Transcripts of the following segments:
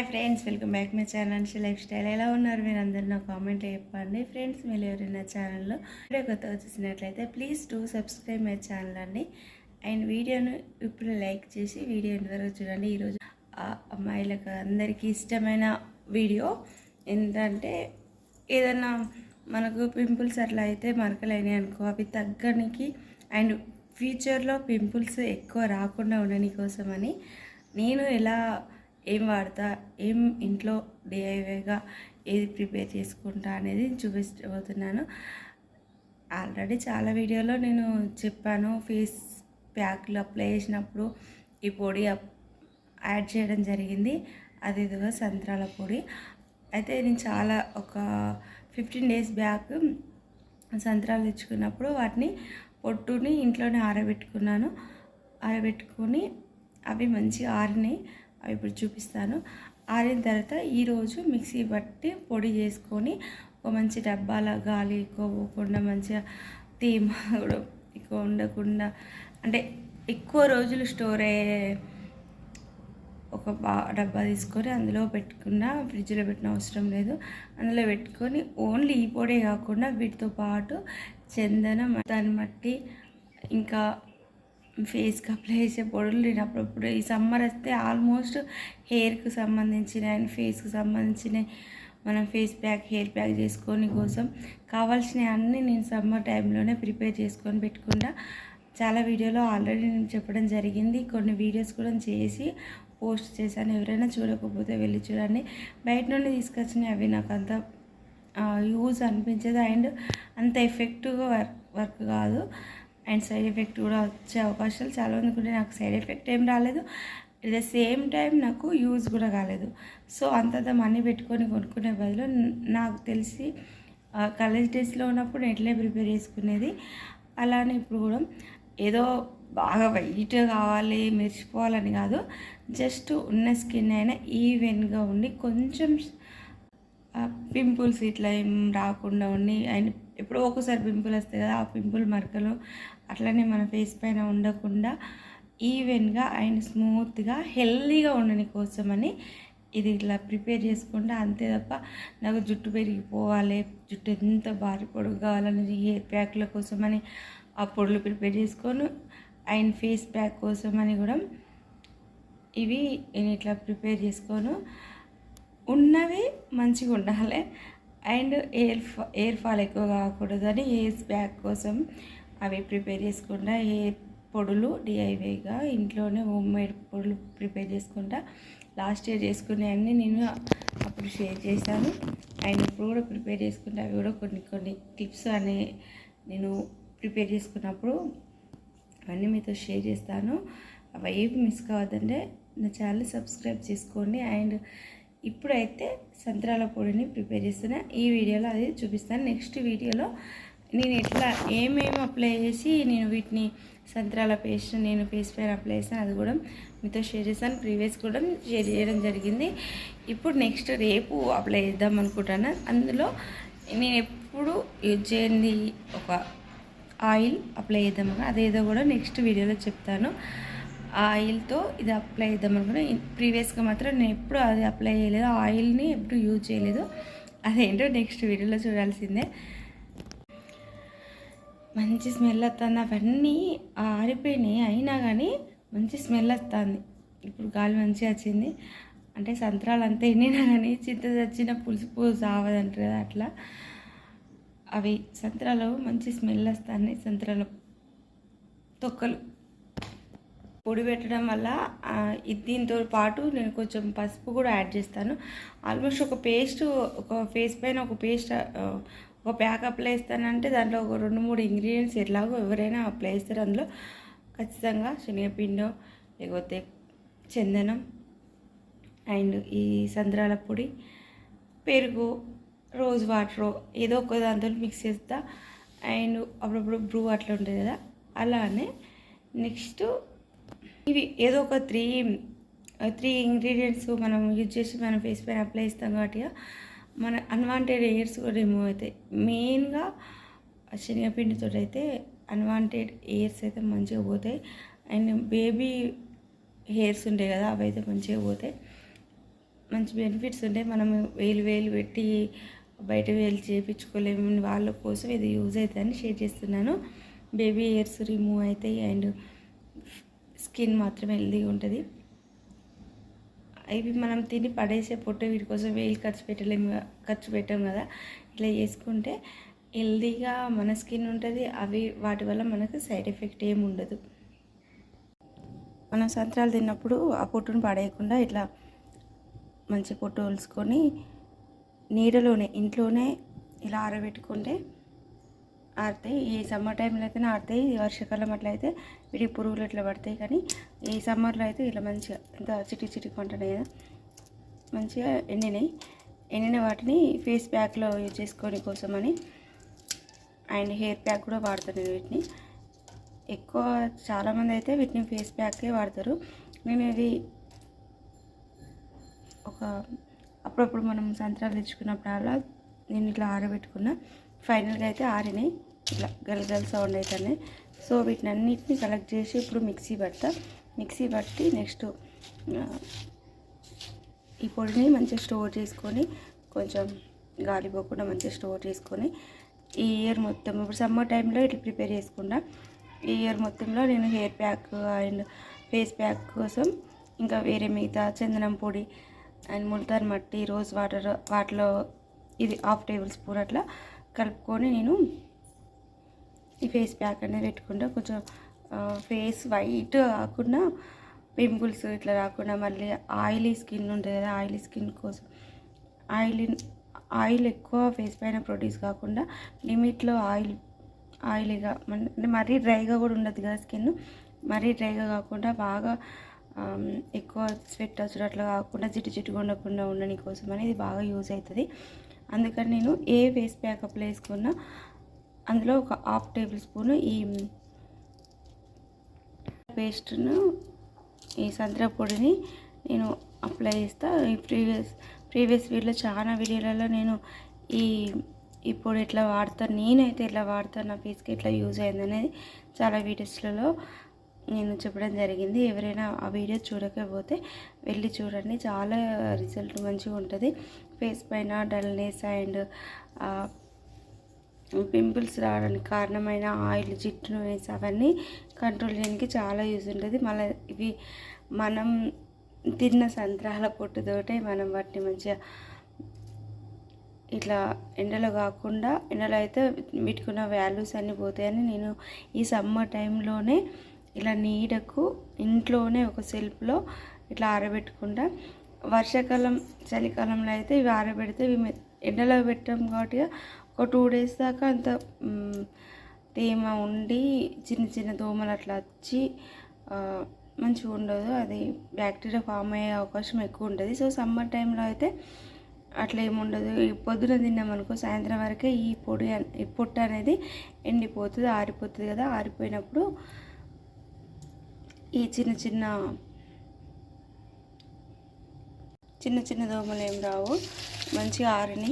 Hi friends, welcome back my channel life style. ఎలా ఉన్నారు మీరు అందరు? నా కామెంట్లో చెప్పండి ఫ్రెండ్స్. మీరు ఎవరైనా ఛానల్లో వీడియో కొత్తగా చూసినట్లయితే please to subscribe my channel అండి. అండ్ వీడియోను ఇప్పుడు లైక్ చేసి వీడియో ఇంతవరకు చూడండి. ఈరోజు అమ్మాయిలకు అందరికీ ఇష్టమైన వీడియో ఏంటంటే, ఏదన్నా మనకు పింపుల్స్ అట్లా అయితే మరకలైనాయి అనుకో, అవి తగ్గడానికి అండ్ ఫ్యూచర్లో పింపుల్స్ ఎక్కువ రాకుండా ఉండని కోసమని నేను ఏం వాడతా, ఏం ఇంట్లో డిఐవైగా ఏది ప్రిపేర్ చేసుకుంటా అనేది చూపించబోతున్నాను. ఆల్రెడీ చాలా వీడియోలో నేను చెప్పాను. ఫేస్ ప్యాక్లు అప్లై చేసినప్పుడు ఈ పొడి యాడ్ చేయడం జరిగింది. అది ఇదిగో సంత్రాల పొడి. అయితే నేను ఒక 15 days బ్యాక్ సంత్రాలు తెచ్చుకున్నప్పుడు వాటిని పొట్టుని ఇంట్లోనే ఆరబెట్టుకొని అవి మంచిగా ఆరినాయి. అవి ఇప్పుడు చూపిస్తాను. ఆరిన తర్వాత ఈరోజు మిక్సీ పట్టి పొడి చేసుకొని ఒక మంచి డబ్బాల గాలి ఎక్కువ పోకుండా, మంచిగా తేమ కూడా ఎక్కువ ఉండకుండా, అంటే ఎక్కువ రోజులు స్టోర్ అయ్యే ఒక డబ్బా తీసుకొని అందులో పెట్టుకున్న, ఫ్రిడ్జ్లో పెట్టిన అవసరం లేదు. అందులో పెట్టుకొని ఓన్లీ ఈ పొడే కాకుండా వీటితో పాటు చందనం, దాన్ని బట్టి ఇంకా ఫేస్కి అప్లై చేసే పొడులు నేను అప్పుడప్పుడు ఈ సమ్మర్ వస్తే ఆల్మోస్ట్ హెయిర్కి సంబంధించిన అండ్ ఫేస్కి సంబంధించిన మనం ఫేస్ ప్యాక్, హెయిర్ ప్యాక్ చేసుకొని కోసం కావాల్సినవి అన్నీ నేను సమ్మర్ టైంలోనే ప్రిపేర్ చేసుకొని పెట్టుకుంటా. చాలా వీడియోలో ఆల్రెడీ నేను చెప్పడం జరిగింది. కొన్ని వీడియోస్ కూడా చేసి పోస్ట్ చేశాను. ఎవరైనా చూడకపోతే వెళ్ళి చూడండి. బయట నుండి తీసుకొచ్చినవి అవి నాకు అంత యూజ్ అనిపించదు అండ్ అంత ఎఫెక్టివ్గా వర్క్ కాదు. అండ్ సైడ్ ఎఫెక్ట్ కూడా వచ్చే అవకాశాలు చాలా మందికి ఉంటే, నాకు సైడ్ ఎఫెక్ట్ ఏం రాలేదు. ఎట్ ద సేమ్ టైం నాకు యూజ్ కూడా కాలేదు. సో అంతంత మనీ పెట్టుకొని కొనుక్కునే బదులు నాకు తెలిసి కాలేజ్ డేస్లో ఉన్నప్పుడు ఎట్లే ప్రిపేర్ చేసుకునేది, అలానే ఇప్పుడు కూడా ఏదో బాగా వైట్గా కావాలి, మెరిచిపోవాలని కాదు, జస్ట్ ఉన్న స్కిన్ అయినా ఈవెన్గా ఉండి కొంచెం పింపుల్స్ ఇట్లా ఏం రాకుండా ఉండి, అండ్ ఎప్పుడో ఒకసారి పింపుల్ వస్తాయి కదా, ఆ పింపుల్ మరకలు అట్లనే మన ఫేస్ పైన ఉండకుండా ఈవెన్గా అండ్ స్మూత్గా హెల్తీగా ఉండని కోసమని ఇది ఇట్లా ప్రిపేర్ చేసుకుంటా. అంతే తప్ప నాకు జుట్టు పెరిగిపోవాలి, జుట్టు ఎంత భారీ పొడుగు కావాలని హెయిర్ ప్యాక్ల కోసమని ఆ పొడులు ప్రిపేర్ చేసుకోను. అండ్ ఫేస్ ప్యాక్ కోసమని కూడా ఇవి నేను ఇట్లా ప్రిపేర్ చేసుకోను. ఉన్నవి మంచిగా ఉండాలి అండ్ ఎయిర్ ఫాల్ ఎక్కువ కాకూడదని హెయిర్ ప్యాక్ కోసం అవి ప్రిపేర్ చేసుకుంటా. హెయిర్ పొడులు డిఐవైగా ఇంట్లోనే హోమ్ మేడ్ పొడులు ప్రిపేర్ చేసుకుంటా. లాస్ట్ ఇయర్ చేసుకునేవన్నీ నేను అప్పుడు షేర్ చేశాను అండ్ ఇప్పుడు కూడా ప్రిపేర్ చేసుకుంటా. అవి కూడా కొన్ని టిప్స్ అనే నేను ప్రిపేర్ చేసుకున్నప్పుడు అవన్నీ మీతో షేర్ చేస్తాను. అవి ఏమి మిస్ కావద్దంటే నా ఛానల్ సబ్స్క్రైబ్ చేసుకోండి. అండ్ ఇప్పుడైతే సంత్రాల పొడిని ప్రిపేర్ చేస్తున్నా. ఈ వీడియోలో అది చూపిస్తాను. నెక్స్ట్ వీడియోలో నేను ఎట్లా ఏమేమి అప్లై చేసి నేను వీటిని సంత్రాల పేస్ట్ నేను ఫేస్ పైన అప్లై చేస్తాను, అది కూడా మీతో షేర్ చేస్తాను. ప్రీవియస్ కూడా షేర్ చేయడం జరిగింది. ఇప్పుడు నెక్స్ట్ రేపు అప్లై చేద్దాం అనుకుంటున్నాను. అందులో నేను ఎప్పుడు యూజ్ చేయండి ఒక ఆయిల్ అప్లై చేద్దాం, అదేదో కూడా నెక్స్ట్ వీడియోలో చెప్తాను. ఆయిల్తో ఇది అప్లై చేద్దాం అనుకున్నా. ప్రీవియస్గా మాత్రం నేను ఎప్పుడు అది అప్లై చేయలేదు, ఆయిల్ని ఎప్పుడు యూజ్ చేయలేదు. అదేంటో నెక్స్ట్ వీడియోలో చూడాల్సిందే. మంచి స్మెల్ వస్తుంది. అవన్నీ ఆరిపోయినాయి, అయినా కానీ మంచి స్మెల్ వస్తుంది. ఇప్పుడు గాలి మంచిగా వచ్చింది. అంటే సంత్రాలు అంతా ఎన్నినా కానీ చింత చచ్చిన పులుసు సావదంటారు కదా, అట్లా అవి సంత్రాలు మంచి స్మెల్ వస్తాయి. సంత్రాల తొక్కలు పొడి పెట్టడం వల్ల దీంతో పాటు నేను కొంచెం పసుపు కూడా యాడ్ చేస్తాను. ఆల్మోస్ట్ ఒక ఫేస్ పైన ఒక ప్యాక్ అప్లై చేస్తానంటే దాంట్లో ఒక 2-3 ఇంగ్రీడియంట్స్ ఎట్లాగో ఎవరైనా అప్లై చేస్తారు. అందులో ఖచ్చితంగా శనగపిండి, లేకపోతే చందనం అండ్ ఈ సంత్రాల పొడి, పెరుగు, రోజ్ వాటర్ ఏదో ఒక దాంతో మిక్స్ చేస్తా. అండ్ అప్పుడప్పుడు బ్రూ అట్లా ఉంటుంది కదా, అలానే నెక్స్ట్ ఇవి ఏదో ఒక త్రీ ఇంగ్రీడియంట్స్ మనం యూజ్ చేసి మన ఫేస్ పైన అప్లై చేస్తాం కాబట్టి మన అన్వాంటెడ్ హెయిర్స్ కూడా రిమూవ్ అవుతాయి. మెయిన్గా శనగపిండితో అయితే అన్వాంటెడ్ హెయిర్స్ అయితే మంచిగా పోతాయి. అండ్ బేబీ హెయిర్స్ ఉంటాయి కదా, అవి అయితే మంచిగా పోతాయి. మంచి బెనిఫిట్స్ ఉంటాయి. మనం వేలు వేలు పెట్టి బయట వేలు చేయించుకోలేము, వాళ్ళ కోసం ఇది యూజ్ అవుతుందని షేర్ చేస్తున్నాను. బేబీ హెయిర్స్ రిమూవ్ అవుతాయి అండ్ స్కిన్ మాత్రం హెల్తీగా ఉంటుంది. ఇవి మనం తిని పడేసే పొట్టు వీటి కోసం వేలు ఖర్చు పెట్టాం కదా. ఇట్లా చేసుకుంటే హెల్తీగా మన స్కిన్ ఉంటుంది. వాటి వల్ల మనకు సైడ్ ఎఫెక్ట్ ఏమి ఉండదు. మనం సంత్రాలు తిన్నప్పుడు ఆ పొట్టును పడేయకుండా ఇట్లా మంచి పొట్టు ఒలుసుకొని నీడలోనే ఇంట్లోనే ఇలా ఆరబెట్టుకుంటే ఆరుతాయి. ఈ సమ్మర్ టైంలో అయితే ఆరుతాయి, వర్షాకాలం అట్లా అయితే వీటికి పురుగులు ఇట్లా పడతాయి. కానీ ఈ సమ్మర్లో అయితే ఇలా మంచిగా ఇంత చిటికి కొంటున్నాయి కదా, మంచిగా ఎండిన వాటిని ఫేస్ ప్యాక్లో యూజ్ చేసుకొని కోసమని అండ్ హెయిర్ ప్యాక్ కూడా వాడతాను. వీటిని ఎక్కువ చాలామంది అయితే వీటిని ఫేస్ ప్యాకే వాడతారు. నేను ఇది అప్పుడప్పుడు మనం సంత్రాలు తెచ్చుకున్నప్పుడల్లా నేను ఇట్లా ఆరబెట్టుకున్నా. ఫైనల్గా అయితే ఆరినాయి, ఇట్లా గల్ సౌండ్ అవుతున్నాయి. సో వీటిని అన్నిటిని కలెక్ట్ చేసి ఇప్పుడు మిక్సీ పట్టి నెక్స్ట్ ఈ పొడిని మంచిగా స్టోర్ చేసుకొని, కొంచెం గాలి పోకుండా మంచిగా స్టోర్ చేసుకొని ఈ ఇయర్ మొత్తం, ఇప్పుడు సమ్మర్ టైంలో ఇట్లా ప్రిపేర్ చేసుకుంటా. ఈ ఇయర్ మొత్తంలో నేను hair pack and face pack కోసం ఇంకా వేరే మిగతా చందనం పొడి అండ్ ముల్తాన్ మట్టి, రోజ్ వాటిలో ఇది 1/2 టేబుల్ స్పూన్ అట్లా కలుపుకొని నేను ఈ ఫేస్ ప్యాక్ అనేది పెట్టుకుంటా. కొంచెం ఫేస్ వైట్ కాకుండా, పింపుల్స్ ఇట్లా రాకుండా, మళ్ళీ ఆయిలీ స్కిన్ ఉంటుంది కదా, ఆయిలీ స్కిన్ కోసం ఆయిల్ ఎక్కువ ఫేస్ పైన ప్రొడ్యూస్ కాకుండా లిమిట్లో ఆయిలీగా, అంటే మరీ డ్రైగా కూడా ఉండదు కదా స్కిన్, మరీ డ్రైగా కాకుండా బాగా ఎక్కువ స్వెట్ వచ్చడం అట్లా కాకుండా జిడ్డుగా ఉండకుండా ఉండని కోసం అని ఇది బాగా యూజ్ అవుతుంది. అందుకని నేను ఏ ఫేస్ ప్యాక్ అప్లై చేసుకున్నా అందులో ఒక 1/2 టేబుల్ స్పూన్ ఈ పేస్ట్ను, ఈ సంత్రా పొడిని నేను అప్లై చేస్తా. ఈ ప్రీవియస్ వీడియోలో చాలా వీడియోలలో నేను ఈ పొడి ఎట్లా వాడతాను, నేనైతే ఎట్లా వాడతాను, నా ఫేస్కి ఎట్లా యూజ్ అయింది అనేది చాలా వీడియోస్లలో నేను చెప్పడం జరిగింది. ఎవరైనా ఆ వీడియో చూడకపోతే వెళ్ళి చూడండి, చాలా రిజల్ట్ మంచిగా ఉంటుంది. ఫేస్ పైన డల్నెస్ అండ్ పింపుల్స్ రావడానికి కారణమైన ఆయిల్, జిడ్డునెస్ అవన్నీ కంట్రోల్ చేయడానికి చాలా యూజ్ ఉంటుంది. మళ్ళీ ఇవి మనం తిన్న సంత్రాల పొట్టుతోటే మనం వాటిని మంచిగా ఇట్లా ఎండలో కాకుండా, ఎండలో అయితే వీటికున్న వాల్యూస్ అన్నీ పోతాయని నేను ఈ సమ్మర్ టైంలోనే ఇలా నీడకు ఇంట్లోనే ఒక సెల్ఫ్లో ఇట్లా ఆరబెట్టుకుంటా. వర్షాకాలం చలికాలంలో అయితే ఇవి ఆరబెడితే ఇవి ఎండలో పెట్టాం కాబట్టి ఒక 2 డేస్ దాకా అంత తేమ ఉండి చిన్న దోమలు అట్లా వచ్చి మంచిగా ఉండదు, అది బ్యాక్టీరియా ఫామ్ అయ్యే అవకాశం ఎక్కువ ఉంటుంది. సో సమ్మర్ టైంలో అయితే అట్లా ఏముండదు. పొద్దున తిన్నామనుకో సాయంత్రం వరకే ఈ పొట్టు అనేది ఎండిపోతుంది, ఆరిపోతుంది కదా. ఆరిపోయినప్పుడు ఈ చిన్న దోమలు ఏం రావు. మంచిగా ఆరిని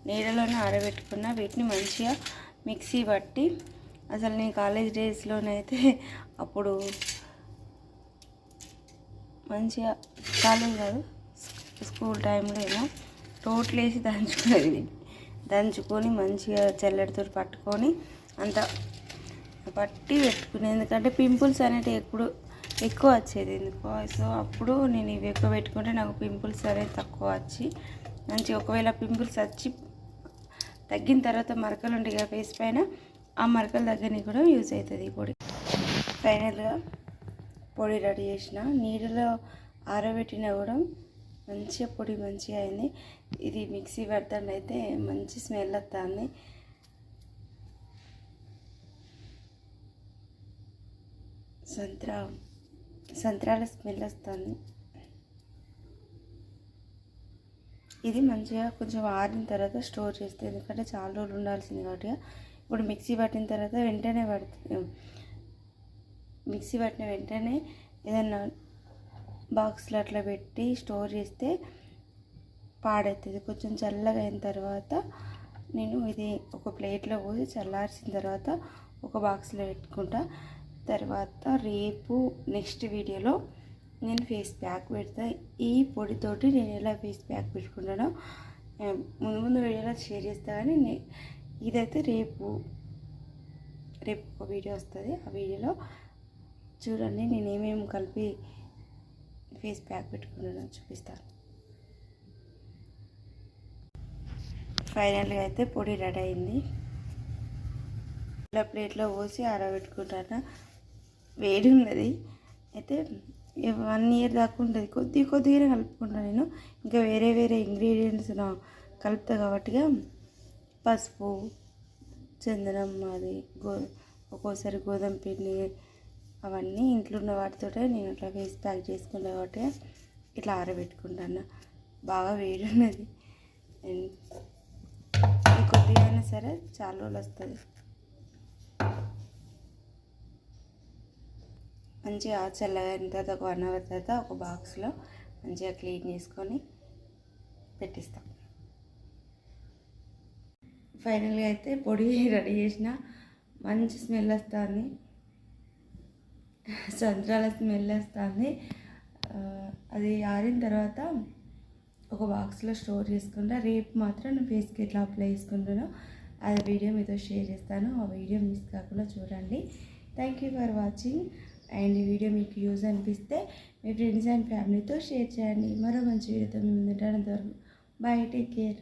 నీడలోనే ఆరబెట్టుకున్న వీటిని మంచిగా మిక్సీ పట్టి, అసలు నేను కాలేజ్ డేస్లోనైతే అప్పుడు మంచిగా, కాలేజ్ కాదు స్కూల్ టైంలో ఏమో రోట్లు వేసి దంచుకొని మంచిగా జల్లెడతో పట్టుకొని అంత పట్టి పెట్టుకునేది. ఎందుకంటే పింపుల్స్ అనేవి ఎక్కువ వచ్చేది ఎందుకో. సో అప్పుడు నేను ఇవి ఎక్కువ పెట్టుకుంటే నాకు పింపుల్స్ అనేది తక్కువ వచ్చి మంచిగా, ఒకవేళ పింపుల్స్ వచ్చి తగ్గిన తర్వాత మరకలు ఉంటాయి కదా ఫేస్ పైన, ఆ మరకలు తగ్గని కూడా యూజ్ అవుతుంది ఈ పొడి. ఫైనల్గా పొడి రెడీ చేసిన, నీడలో ఆరబెట్టినా కూడా మంచిగా పొడి మంచిగా అయింది. ఇది మిక్సీ పెడతాండి అయితే మంచి స్మెల్ వస్తుంది. సంత్రాల స్మెల్ వస్తుంది. ఇది మంచిగా కొంచెం ఆరిన తర్వాత స్టోర్ చేస్తే, ఎందుకంటే చాలా రోజులు ఉండాల్సింది కాబట్టి. ఇప్పుడు మిక్సీ పట్టిన తర్వాత మిక్సీ పట్టిన వెంటనే ఏదన్నా బాక్స్లో అట్లా పెట్టి స్టోర్ చేస్తే పాడవుతుంది. కొంచెం చల్లగా అయిన తర్వాత నేను ఇది ఒక ప్లేట్లో పోసి చల్లార్చిన తర్వాత ఒక బాక్స్లో పెట్టుకుంటా. తర్వాత రేపు నెక్స్ట్ వీడియోలో నేను ఫేస్ ప్యాక్ పెడతా. ఈ పొడితోటి నేను ఎలా ఫేస్ ప్యాక్ పెట్టుకుంటానో ముందు వీడియోలో షేర్ చేస్తా. కానీ ఇదైతే రేపు ఒక వీడియో వస్తుంది. ఆ వీడియోలో చూడండి నేను ఏమేమి కలిపి ఫేస్ ప్యాక్ పెట్టుకుంటానో చూపిస్తాను. ఫైనల్గా అయితే పొడి రెడీ అయింది. ఇలా ప్లేట్లో పోసి ఆరబెట్టుకుంటాను. వేడి ఉన్నది అయితే 1 ఇయర్ దాకా ఉంటుంది. కొద్దిగానే కలుపుకుంటాను నేను. ఇంకా వేరే ఇంగ్రీడియంట్స్ కలుపుతా కాబట్టిగా పసుపు, చందనం, అది ఒక్కోసారి గోధుమ పిండి, అవన్నీ ఇంట్లో ఉన్న వాటితోటే నేను ఇట్లా ఫేస్ ప్యాక్ చేసుకుంటా కాబట్టి ఇట్లా ఆరబెట్టుకుంటాను. బాగా వేడి ఉన్నది. కొద్దిగా అయినా సరే చాలా రోజులు వస్తుంది. మంచిగా చల్లగా అయిన తర్వాత ఒక 1 అవర్ తర్వాత ఒక బాక్స్లో మంచిగా క్లీన్ చేసుకొని పెట్టిస్తాం. ఫైనల్గా అయితే పొడి రెడీ చేసిన. మంచి స్మెల్ వస్తుంది, సంత్రాల స్మెల్ వస్తుంది. అది ఆరిన తర్వాత ఒక బాక్స్లో స్టోర్ చేసుకుంటా. రేపు మాత్రం నేను ఫేస్కి ఎట్లా అప్లై చేసుకుంటానో అది వీడియో మీతో షేర్ చేస్తాను. ఆ వీడియో మిస్ కాకుండా చూడండి. Thank you for watching. And ఈ వీడియో మీకు యూజ్ అనిపిస్తే మీ ఫ్రెండ్స్ అండ్ ఫ్యామిలీతో షేర్ చేయండి. మరో మంచి వీడియోతో మేము ఉంటాను. అంతవరకు బాయ్, టేక్ కేర్.